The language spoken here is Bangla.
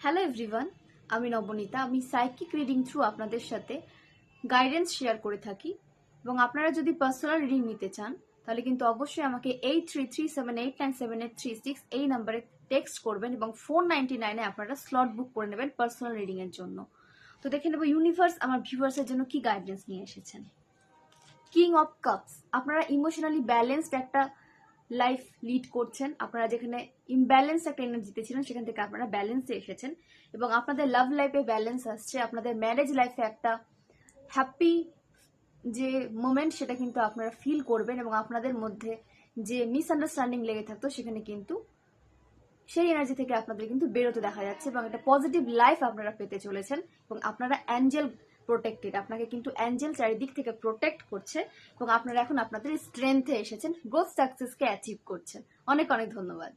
হ্যালো এভরিওয়ান, আমি নবনীতা। আমি সাইকিক রিডিং থ্রু আপনাদের সাথে গাইডেন্স শেয়ার করে থাকি এবং আপনারা যদি পার্সোনাল রিডিং নিতে চান তাহলে কিন্তু অবশ্যই আমাকে 8337897836 এই নাম্বারে টেক্সট করবেন এবং 499-এ আপনারা স্লট বুক করে নেবেন পার্সোনাল রিডিং এর জন্য। তো দেখে নেব ইউনিভার্স আমার ভিউয়ার্সের জন্য কি গাইডেন্স নিয়ে এসেছেন। কিং অফ কাপস, আপনারা ইমোশনালি ব্যালেন্সড একটা লাইফ লিড করছেন। আপনারা যেখানে ইমব্যালেন্স একটা এনার্জিতে ছিলেন সেখান থেকে আপনারা ব্যালেন্সে এসেছেন এবং আপনাদের লাভ লাইফে ব্যালেন্স আসছে। আপনাদের ম্যারেজ লাইফে একটা হ্যাপি যে মোমেন্ট সেটা কিন্তু আপনারা ফিল করবেন এবং আপনাদের মধ্যে যে মিসআন্ডারস্ট্যান্ডিং লেগে থাকতো সেখানে কিন্তু সেই এনার্জি থেকে আপনাদের কিন্তু বেরোতে দেখা যাচ্ছে এবং একটা পজিটিভ লাইফ আপনারা পেতে চলেছেন এবং আপনারা অ্যাঞ্জেল প্রোটেক্টেড। আপনাকে কিন্তু অ্যাঞ্জেল চারিদিক থেকে প্রোটেক্ট করছে এবং আপনারা এখন আপনাদের স্ট্রেংথে এসেছেন, গ্রোথ সাকসেসকে অ্যাচিভ করছেন। অনেক অনেক ধন্যবাদ।